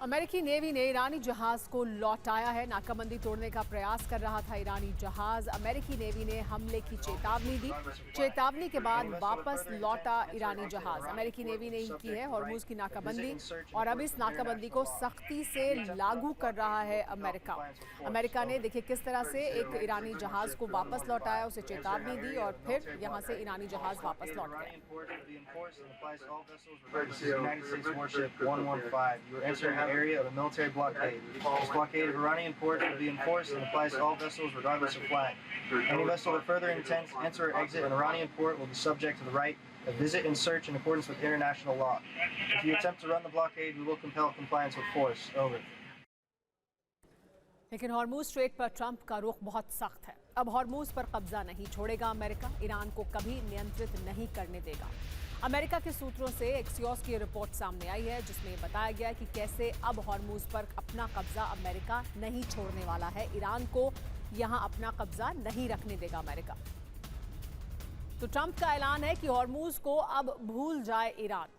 अमेरिकी नेवी ने ईरानी जहाज को लौटाया है। नाकाबंदी तोड़ने का प्रयास कर रहा था ईरानी जहाज। अमेरिकी नेवी ने हमले की चेतावनी दी। चेतावनी के बाद वापस लौटा ईरानी जहाज। अमेरिकी नेवी ने ही की है हॉर्मुज की नाकाबंदी और अब इस नाकाबंदी को सख्ती से लागू कर रहा है अमेरिका। अमेरिका ने देखिए किस तरह से एक ईरानी जहाज को वापस लौटाया, उसे चेतावनी दी और फिर यहां से ईरानी जहाज वापस लौट गया। Area of the military blockade. This blockade of Iranian port will be enforced and applies to all vessels regardless of flag. Any vessel that further intends to enter or exit an Iranian port will be subject to the right of visit and search in accordance with international law. If you attempt to run the blockade, we will compel compliance with force. Over. लेकिन Hormuz strait पर Trump का रुख बहुत सख्त है। अब Hormuz पर कब्जा नहीं छोड़ेगा अमेरिका, ईरान को कभी नियंत्रित नहीं करने देगा। अमेरिका के सूत्रों से एक्सियोस की रिपोर्ट सामने आई है जिसमें बताया गया है कि कैसे अब हॉर्मुज पर अपना कब्जा अमेरिका नहीं छोड़ने वाला है। ईरान को यहां अपना कब्जा नहीं रखने देगा अमेरिका। तो ट्रंप का ऐलान है कि हॉर्मुज को अब भूल जाए ईरान।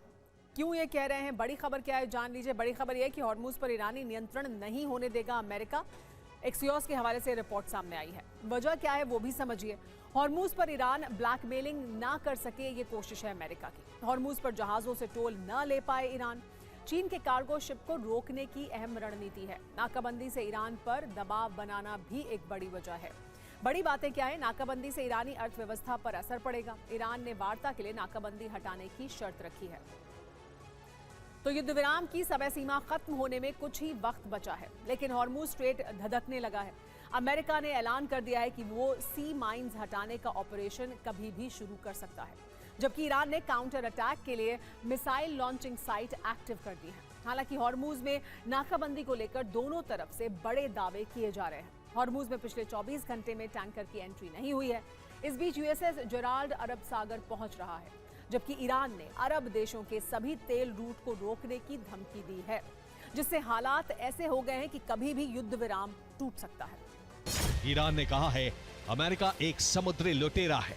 क्यों ये कह रहे हैं, बड़ी खबर क्या है जान लीजिए। बड़ी खबर यह है कि हॉर्मुज पर ईरानी नियंत्रण नहीं होने देगा अमेरिका। एक्सियोस के हवाले से रिपोर्ट सामने आई है। वजह क्या है वो भी समझिए। हॉर्मुज पर ईरान ब्लैकमेलिंग ना कर सके, ये कोशिश है अमेरिका की। हॉर्मुज पर जहाजों से टोल न ले पाए ईरान। चीन के कार्गो शिप को रोकने की अहम रणनीति है। नाकाबंदी से ईरान पर दबाव बनाना भी एक बड़ी वजह है। बड़ी बातें क्या है, नाकाबंदी से ईरानी अर्थव्यवस्था पर असर पड़ेगा। ईरान ने वार्ता के लिए नाकाबंदी हटाने की शर्त रखी है। तो युद्ध विराम की समय सीमा खत्म होने में कुछ ही वक्त बचा है, लेकिन हॉर्मुज स्ट्रेट धधकने लगा है। अमेरिका ने ऐलान कर दिया है कि वो सी माइंस हटाने का ऑपरेशन कभी भी शुरू कर सकता है, जबकि ईरान ने काउंटर अटैक के लिए मिसाइल लॉन्चिंग साइट एक्टिव कर दी है। हालांकि हॉर्मुज में नाकाबंदी को लेकर दोनों तरफ से बड़े दावे किए जा रहे हैं। हॉर्मुज में पिछले 24 घंटे में टैंकर की एंट्री नहीं हुई है। इस बीच यूएसएस जेराल्ड अरब सागर पहुंच रहा है, जबकि ईरान ने अरब देशों के सभी तेल रूट को रोकने की धमकी दी है, जिससे हालात ऐसे हो गए हैं कि कभी भी युद्ध विराम टूट सकता है। ईरान ने कहा है अमेरिका एक समुद्री लुटेरा है।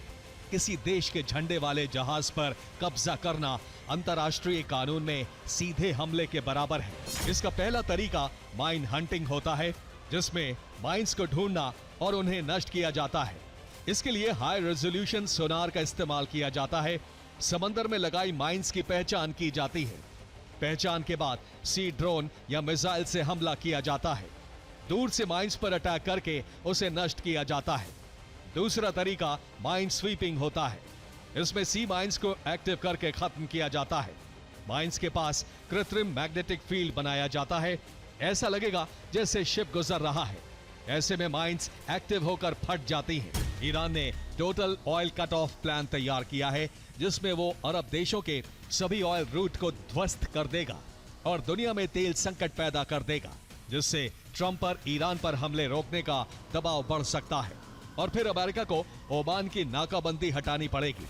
किसी देश के झंडे वाले जहाज पर कब्जा करना अंतर्राष्ट्रीय कानून में सीधे हमले के बराबर है। इसका पहला तरीका माइन हंटिंग होता है, जिसमें माइंस को ढूंढना और उन्हें नष्ट किया जाता है। इसके लिए हाई रेजोल्यूशन सोनार का इस्तेमाल किया जाता है। समंदर में लगाई माइंस की पहचान की जाती है। पहचान के बाद सी ड्रोन या मिसाइल से हमला किया जाता है। दूर से माइंस पर अटैक करके उसे नष्ट किया जाता है। दूसरा तरीका माइन स्वीपिंग होता है। इसमें सी माइंस को एक्टिव करके खत्म किया जाता है। माइंस के पास कृत्रिम मैग्नेटिक फील्ड बनाया जाता है। ऐसा लगेगा जैसे शिप गुजर रहा है। ऐसे में माइंस एक्टिव होकर फट जाती हैं। ईरान ने total oil cut off plan तैयार किया है, जिसमें वो अरब देशों के सभी ऑयल रूट को ध्वस्त कर देगा और दुनिया में तेल संकट पैदा कर देगा, जिससे ट्रंप पर ईरान पर हमले रोकने का दबाव बढ़ सकता है और फिर अमेरिका को ओमान की नाकाबंदी हटानी पड़ेगी।